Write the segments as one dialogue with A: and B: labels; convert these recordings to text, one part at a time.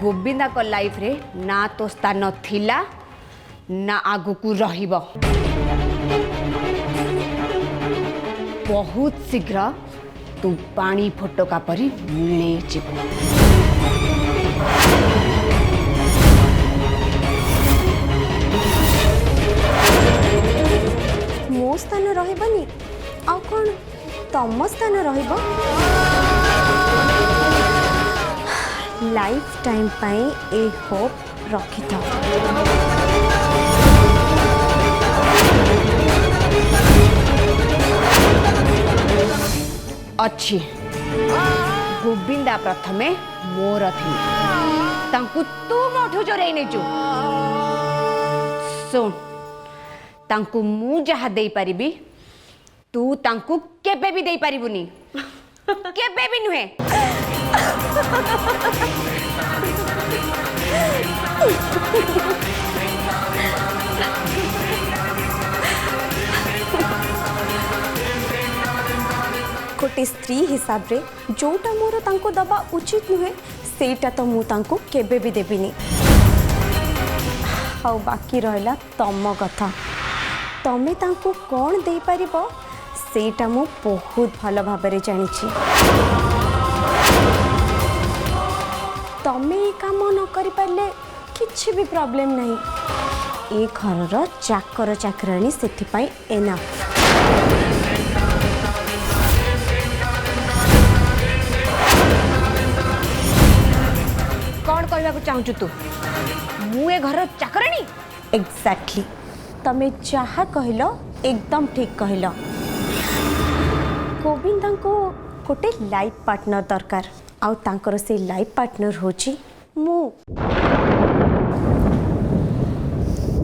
A: गोविंदा को लाइफ रे ना तो स्थान थिला ना आगु को रहिबो। बहुत शीघ्र तू पानी फोटोका परी मिले जीव।
B: मो स्थान रहबनी आ कौन तम स्थान रहइबो। लाइफ टाइम पाई ए होप रखी था।
A: अच्छी गोविंदा प्रथमे मोर थी तांकु तू मोठू चोरई नेचु। सुन तांकु मु जहा दे पारिबी तू तांकु केबे भी दे पारिबुनी। केबे भी नुहे।
B: गोटे स्त्री हिसाब रे जोटा मोर तांको दबा उचित नुहे सेटा तो मु तांको केबे भी देबिनी। आउ बाकी रहला तम कथा तमे तांको कौन दे पारिबो सेटा मु बहुत भल भाबरे जानिछि। तमे ए काम न करि पारले किछि भी प्रॉब्लम नहीं। ए घरर चाकर चाकरानी सेथि पई एनाफ।
A: कौन कहबा को चाहू तू मु ए घर चाकरानी।
B: एग्जैक्टली तमे जहा कहलो एकदम ठीक कहलो। गोविंदा को गोटे लाइफ पार्टनर दरकार आउ तांकर से लाइफ पार्टनर होची मु।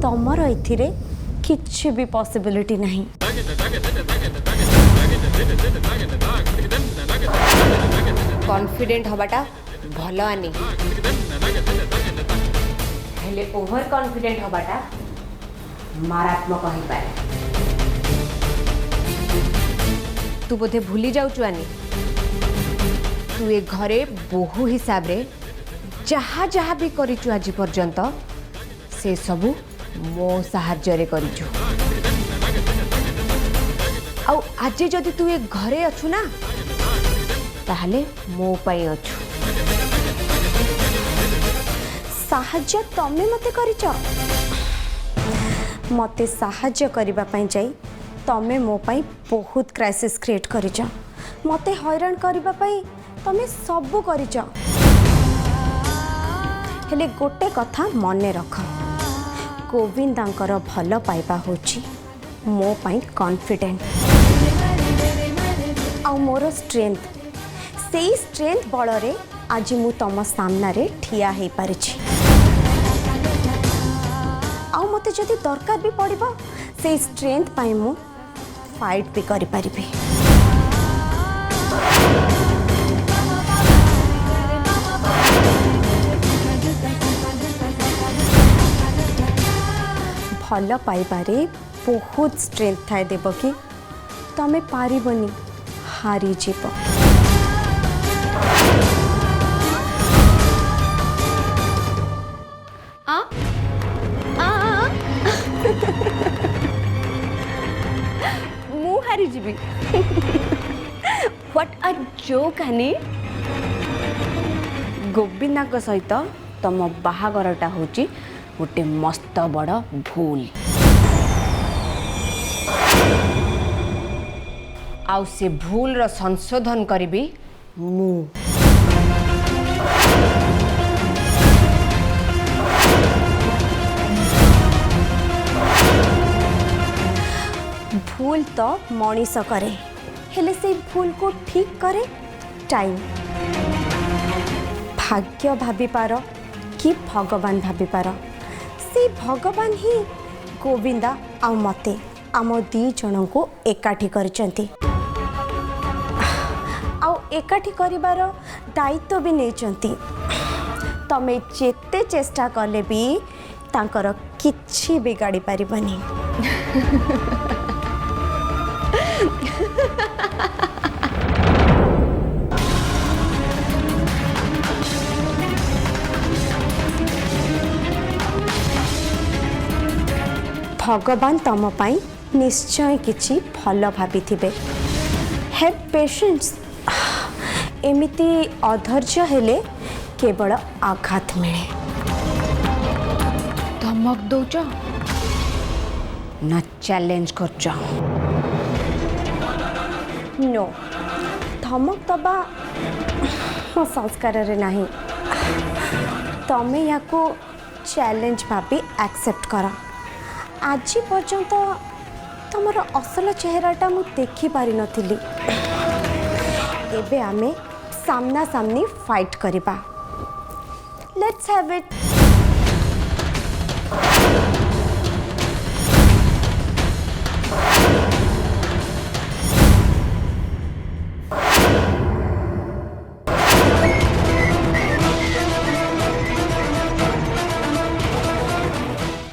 B: तमर एथिरे किछि भी पॉसिबिलिटी नहीं।
A: कॉन्फिडेंट हबाटा भलो आनी हेले ओवर कॉन्फिडेंट हबाटा मारात्मक हो पारे। तू बोधे भूली जाऊचु आनी तू ए घरे बहु हिसाब रे जहा जहा भी करिचु आज पर्यंत से सबू मो साहाय्य रे करिचु। आउ आज जदि तू ए घरे अछु ना ताहले मो पाई अछु।
B: साहाय्य तमे मते करिच मते साहाय्य करिबा पई जाई तमे मो पाई बहुत क्राइसिस क्रिएट करिच। मते हैरान करिबा पई तमे सबु करिच। हेले गोटे कथा मने रख गोविंदांकर भल पाइबा होची मो पाई कॉन्फिडेंट आ मोर स्ट्रेंथ। सेई स्ट्रेंथ बल रे आज मु तम सामना रे ठिया हे पारिछि। आउ मते जदि दरकार भी पड़िबो सेई स्ट्रेंथ पाई मु फाइट भी करि परिबे। भल पाइबारे बहुत स्ट्रेंथ थाए देव कि तमे पारिबनी हारी जीव।
A: मु हारी जीवी। What a joke Honey. Govinda को सहित तम बाहागरटा होची गोटे मस्त बड़ भूल। आउ से भूल रो संशोधन करिबी मु।
B: भूल तो मनीष करे हेले से भूल को ठीक करे टाइम। भाग्य भाभी पार कि भगवान भाभी पार से भगवान ही गोविंदा आ मते आम दी जन को एकाठी करचंती। आउ एकाठी करिवार दायित्व भी नेचंती। तमे जेते चेष्टा कले भी तांकर किछि बिगाड़ी पारिबनी। भगवान तुम पाई निश्चय किछि भल भाभी थिबे। Have patience. एमिति अधैर्य हेले केवल आघात मिले।
A: धमक दौच न चैलेंज करच।
B: नो, धमक दबा मो संस्कार रे नहीं। तमें या चैलेंज भाभी एक्सेप्ट कर। आज पर्यंत तुमर असल चेहराटा मु देखि पारि नथिली। एबे आमे सामना सामनी फाइट करिबा। Let's have it.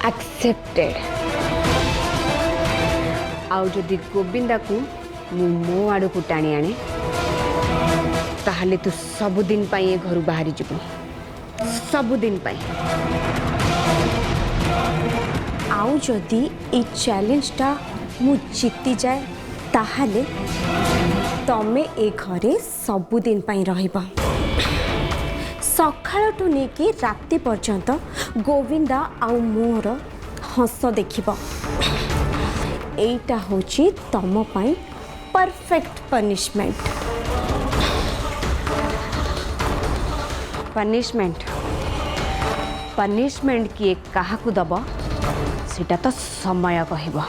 A: एक्सेप्टेड। आउ जदि गोविंदा को मो आड़ को टाणी आने ताहले तू सबुदिन पाई घर बाहरी जीवु। सबुदिन पाई।
B: आउ जदि ए चैलेंजटा मु जीति जाए ताहले तमे ए घरे सबुदिन पाई रहिबा। सकाळटू नेकी राति पर्यंत गोविंदा आउ मोर हस देखिब। एटा होची तम पाई परफेक्ट पनिशमेंट।
A: पनिशमेंट पनिशमेंट किए काहाकू दब सेटा तो समय कहब।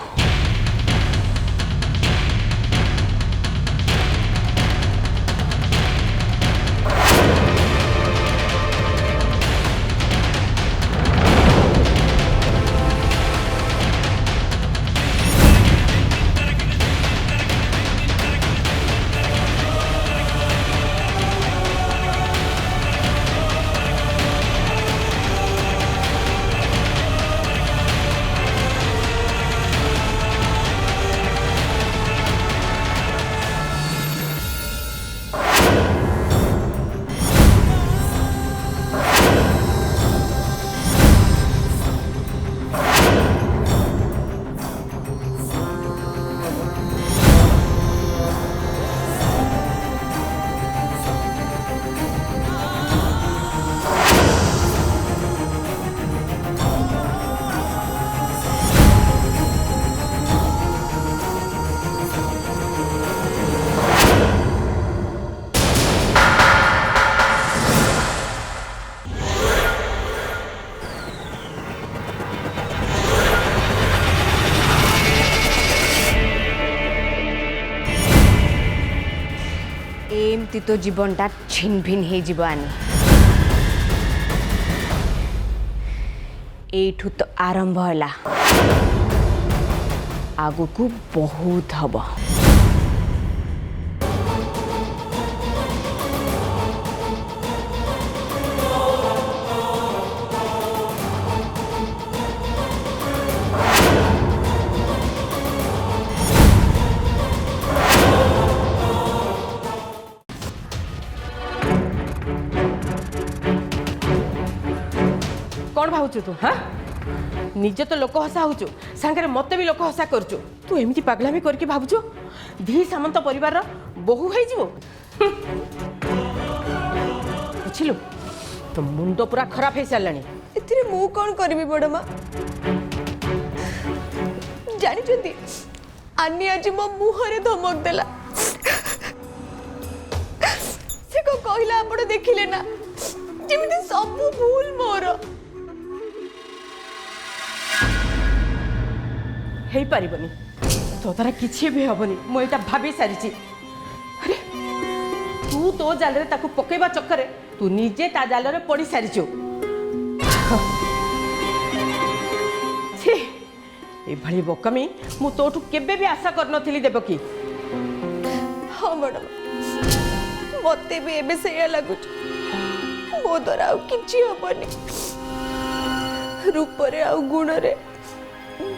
A: एमती तो जीवनटा छिन भिन हो जीवानी। एठू तो आरंभ है आगु को बहुत हब।
C: कौन भावुचु तू? हाँ निजे तो लोक हसा होचु सांगरे मते भी लोक हसा करचु। तू एमिति पागलामी करके भावुचु धी सामंत परिवार बहु है जीवो। बुझिलु तो मुंड पूरा खराब है सारलानी।
D: इतने मु कौन करबी बड़ मां? जानी चंदी आनी आज मो मुहरे धमक देला। से को कहला आपण देखिले ना जेमिति सब भूल मोर।
C: हे पारिबनी तो तारा किछि भी हबनी मो एटा भाबी सारिची। अरे तू तो जाल रे ताकू पकेबा चक्कर रे तू निजे ता जाल रे पड़ी सारिचो। छी ए भली बोकमी मु तोठू केबे भी आशा कर नथिली देबकी।
D: हाँ मैडम मते भी एबे से लगुच मो द्वारा किछि हबनी। रूप रे आ गुण रे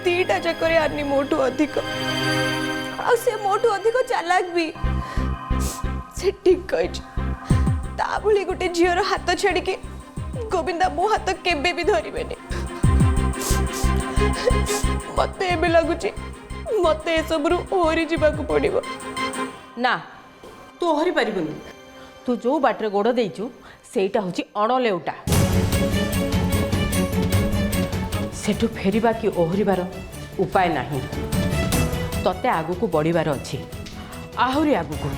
D: दीटा जाकरे आनी मोटू अधिक आ से मोटू अधिक चालाक भी। से ठीक कहिछ ता भली गोटे झियर हाथ छाड़ी के गोविंदा मो हाथ केबे भी धरिबेनी। मत एबे लगुची मत ए सब ओहरी जावाक पड़ो।
C: ना तू ओहरी पारिबुनी। तू जो बाटरे गोड़ देइचु सेटा होची अणलेउटा। सेठू फेरिबा कि ओहरिबार उपाय नाही। तते आगुकू बढ़िबार अछि आहुरी आगुकू।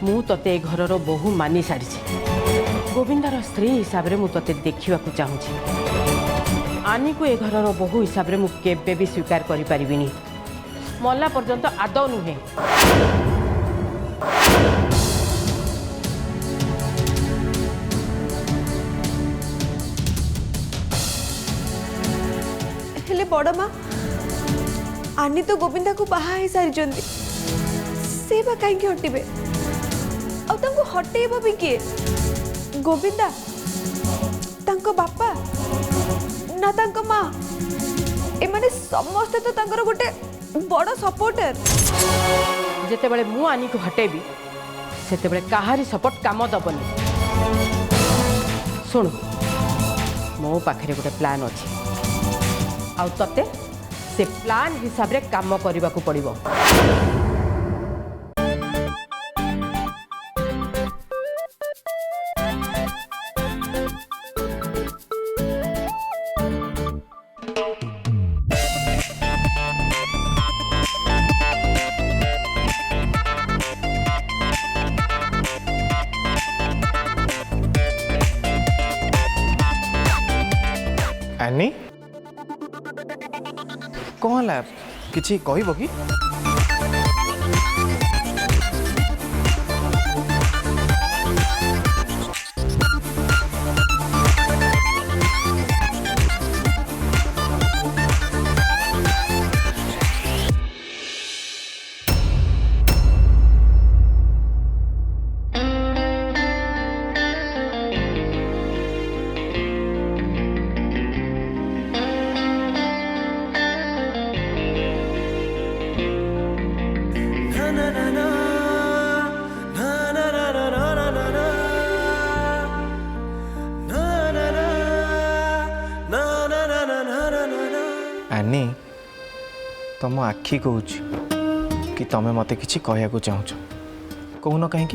C: मु तते घरर बहु मानि सारिछि। गोविंदार स्त्री हिसाब रे मु तते देखिबाकू चाहूछि। आनी को ए घरर बहु हिसाब रे मु केबे भी स्वीकार करि परिबिनी। मल्ला पर्यंत आदौ नुहे।
D: हेले बड़ माँ आनी तो गोविंदा को बाहा ही सारी से बा कहीं हटिबे आउ हटेब भी किए गोविंदा तांको बापा ना तांको माँ एमाने समस्ते तो तांकर गोटे बड़ सपोर्टर।
C: जेतेबेले मु आनी को हटेबी सेतेबेले काहारी सपोर्ट काम दबनी। सुन मो पाखरे गोटे प्लान अछि आउ तते से प्लान हिसाब रे काम करबा को पड़िबो।
E: आनी कौन है किसी कहब कि आनी तुम आखि कहूँ कि तुम्हें मत कि कहू चाहूँ कहून कहीं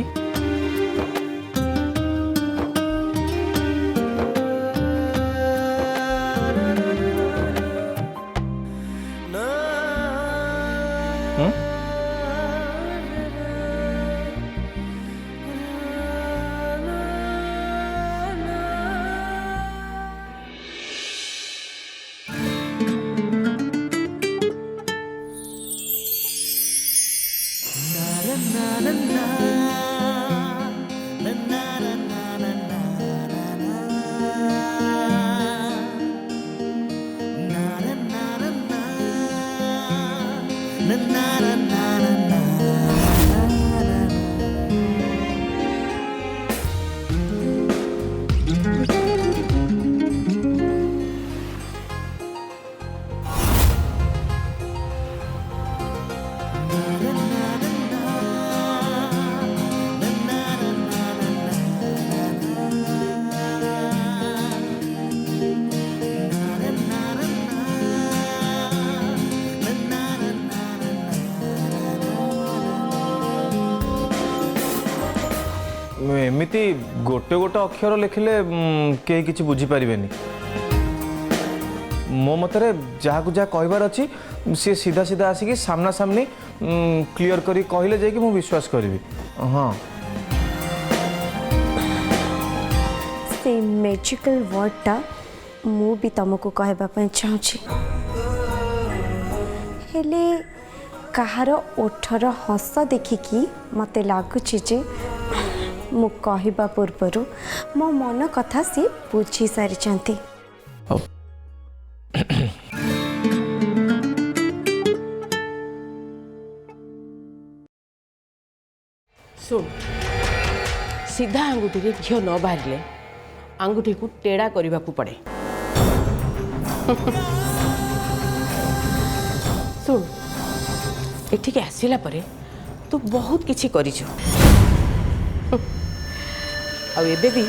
E: एमती गोटे गोटे अक्षर लिखिले कहीं किसी बुझीपारे मो मतरे जहाँ को जहाँ कहबार अच्छी सी सीधा सीधा आसिक सामना सामनी क्लियर करी कहले जाकि मु विश्वास करी। हाँ
B: से मैजिकल वर्डटा मु भी तुमको कहबा चाहूँगी हेले कहार ओठर हस देखिकी मते लगुच मु कहबा पूर्वर मो मन कथा सी बुझी सारी।
C: सुन सीधा आंगुठी रे घियो न बाहरिले आंगुठी को टेढ़ा करने को पड़े। सुन एठिके आसिला परे तू बहुत किछि करिछु आ एबे भी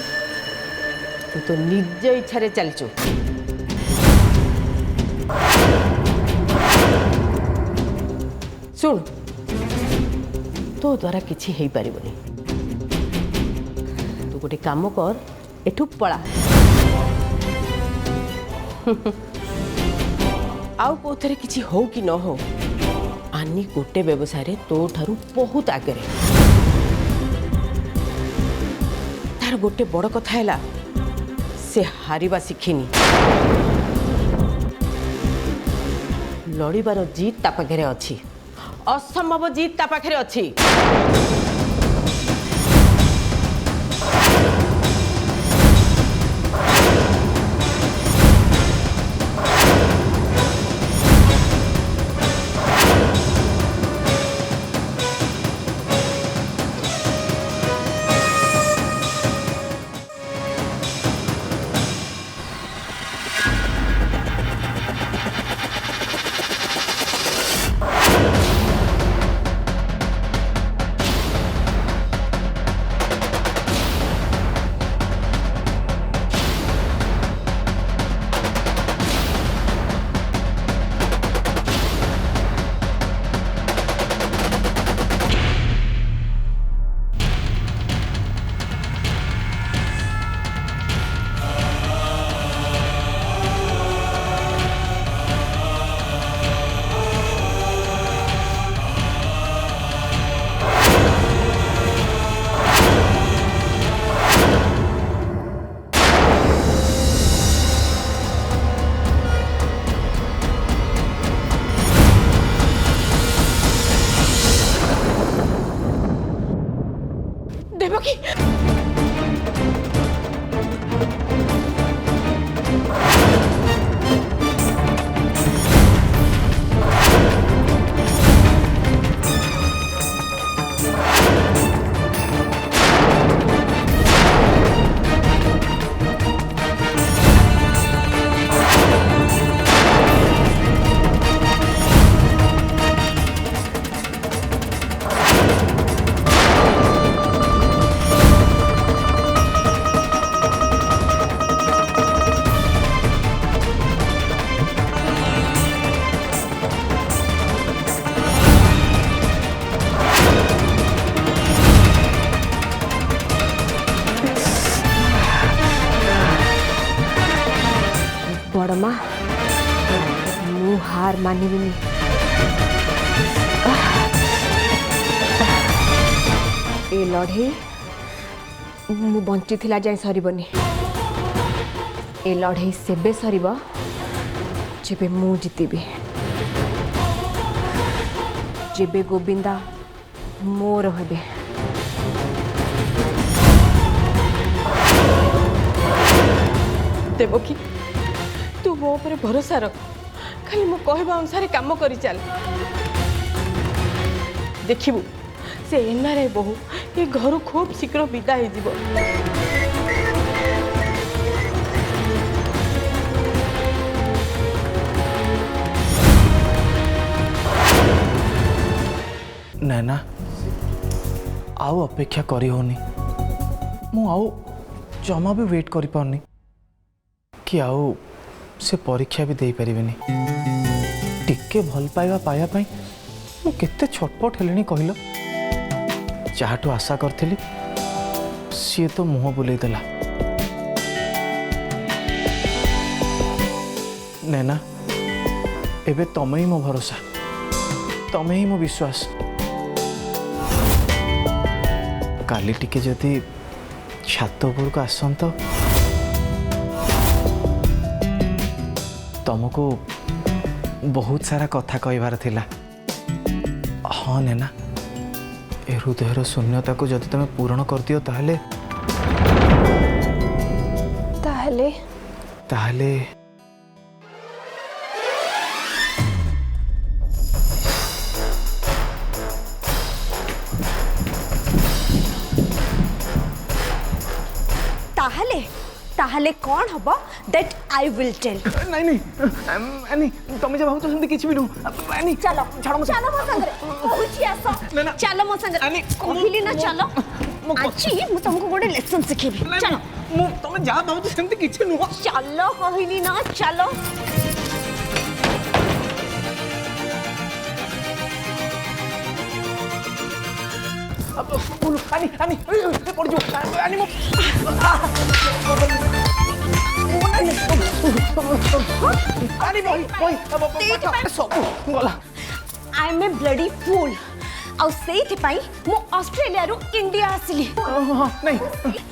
C: तू तो निज इच्छा रे चलचु। ଶୁଣ ତୋ ଦ୍ୱାରା କିଛି ହେଇପାରିବନି। ତୁ ଗୋଟେ କାମ କର, ଏଠୁ ପଳା। ଆଉ କୋଉଥିରେ କିଛି ହଉ କି ନ ହଉ, ଆନି ଗୋଟେ ବ୍ୟବସାୟରେ ତୋ ଠାରୁ ବହୁତ ଆଗରେ। ତାର ଗୋଟେ ବଡ଼ କଥା ହେଲା ସେ ହାରିବା ଶିଖିନି। ଲଢ଼ିବାର ଜିତ୍ ତା ପାଖରେ ଅଛି, ଅସମ୍ଭବ ଜିତ୍ ତା ପାଖରେ ଅଛି। ଦେବକୀ,
A: बड़मा मु हार मानिबिनी। ए लड़े मु बंची थिला जाए सरीबनी। ए लड़े सेबे सरीब जेबे मु जीतिबी, जेबे गोविंदा मोर हेबे।
C: देवकी तू मो ऊपर भरोसा रख, खाली मो कहवा अनुसार काम करी चल। देखिबू से एनआरआई बहु ये घर खूब शीघ्र विदा हो जीव।
E: नैना आउ अपेक्षा करी होनी, मु आउ जमा भी वेट करी पाउनी कि आउ से परीक्षा भी दे पारिबेनी। टिके भल पाइबा पाया पाई मु केते छटपट हेलेनी कहलो। जाहाटू आशा करथिली सी तो मुह बुलाई देला। नैना एबे तमे ही मो भरोसा, तमे ही मो विश्वास। काली टिके जदि छात उपर को आसंत तुमको बहुत सारा कथा कहबार थिला। हाँ नैना ए हृदयर शून्यता को जदि तुम पूरण कर दियो ताहले
B: ताहले
E: ताहले
B: ताहले ताहले कौन हबो दैट आई विल टेल।
E: नहीं नहीं नहीं तुम जब भावतो सेमती किछि भी नु नहीं
B: चलो
E: छाड़ो मत
B: चलो मो संगे कहूची आसो चलो मो संगे कहली ना चलो आजी मु तुमको गोटे लेसन सिखेबी चलो
E: मु तुम जा भावतो सेमती किछि नु
B: चलो कहली ना चलो
E: ବୁଲୁ ଆନି ଆନି ପଡ଼ିଯିବ ଆନି ମୁଁ ଆନି ବହି ବହି ସବୁ ଗଲା।
B: I M A bloody fool आउ सेइथिपाई मु ऑस्ट्रेलिया रु इंडिया आसिली
E: नहीं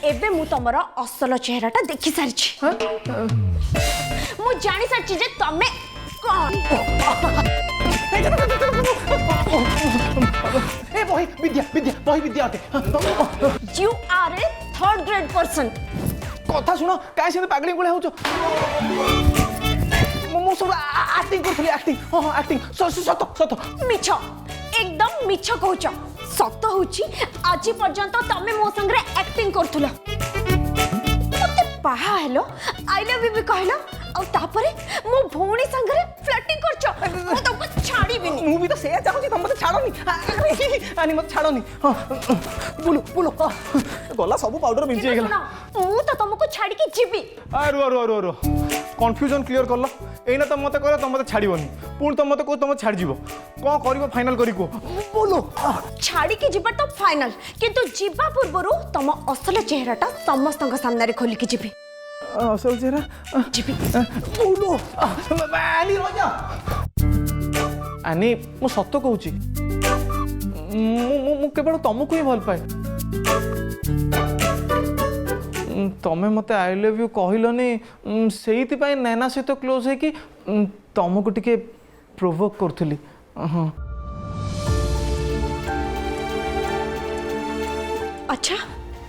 B: एबे मु तमरा असल चेहराटा देखि सारिछि मु जानि सारिछि जे तमे कोन
E: ए बही विद्या विद्या बही विद्या अटे
B: you are a third grade person
E: कथा सुनो काहे से पागली गुळे होचो मु सब एक्टिंग करथली एक्टिंग हां एक्टिंग सत सत
B: मिछ एकदम मिछ कहूछ सत होची आज पर्यंत तमे मो संगे एक्टिंग करथुला मते बाहा हेलो आई लव यू भी कहलो और तापरे मो भौणी संगे फ्लर्टिंग करछ मु तुमको छाड़ी भी
E: मु भी तो से चाहूची तुम मते छाड़ोनी आनी मते छाड़ोनी हां बुलु बुलु गला सब पाउडर मिंची गेला
B: मु तो तुमको छाड़ी के जीबी
E: आरो आरो आरो आरो कन्फ्यूजन क्लियर करलो एना तुम मते कहला तुम मते छाड़ीबोनी पुण तुम मते को तुम छाड़ जीवो कोन करिवो फाइनल करी को बोलो
B: छाड़ी के जीबा तो फाइनल किंतु जीबा पूर्वरु तुम असल चेहराटा समस्त सामने रे खोली के जीबी
E: असल चेहरा
B: जीबी
E: बोलो आनी रोजा आनी मु सत्य कहूची मु केवल तुमको ही भल पाए तमें मत आई लव यू कहलनी से नैना सहित क्लोज है कि तुमको टिके प्रोवोक करथली हाँ
B: अच्छा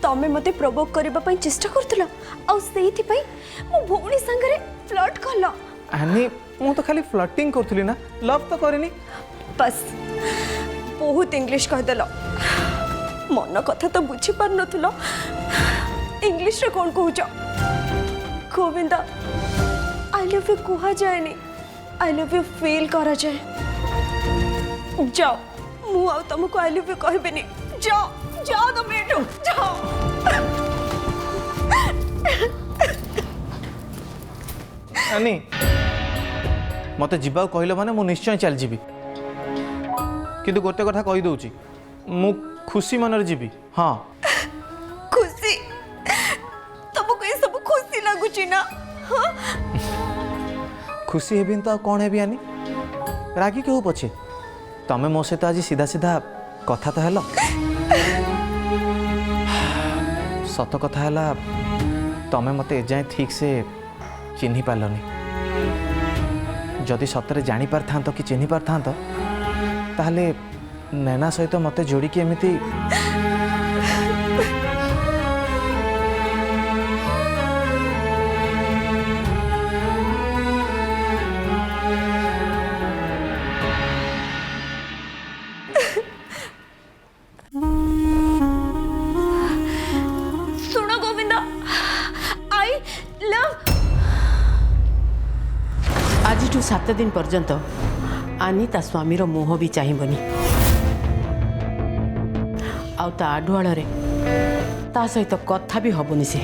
B: तमें मते प्रोवोक करबा पई चेष्टा करथलो आ सेइथि पई मो भौणी संगे फ्लर्ट करलो
E: आनी मु तो खाली फ्लर्टिंग करथली ना लव तो करेनी
B: बस बहुत इंग्लिश कह देलो मन कथा तो बुझी पार नथलो इंग्लिश रे कोन कहूछ गोविंदा आई लव यू कहा जाएनी आई लव यू फील करा जाए जाओ मु आ तुमको आई लव यू कहबेनी जाओ जाओ तुम एठो जाओ
E: आनी मते जीवा कहले माने मु निश्चय चल जीवी किंतु गोटे कथा कहि दउची मु खुशी मनरे जीवी हाँ
B: खुशी तुमको ये सब खुशी लगुची ना हाँ?
E: खुशी हेबिन तो कौन हेबी आनी रागी क्यों पछे तमें मो सहित आज सीधा सीधा कथा तो हेलो सत कथा है तमें मते एजाए ठीक से चिन्ह पारलनी जदि सतरे जानी पार था कि चिन्ह पार था ताहले नैना सहित मते जोड़ी की एमिति
B: सुनो गोविंदा आई लव
C: आज 7 दिन पर्यंत आनी ता स्वामीर मुह भी चाहिबनी आउ ता आढुआଳରେ ता सहित कथा भी हबुनी से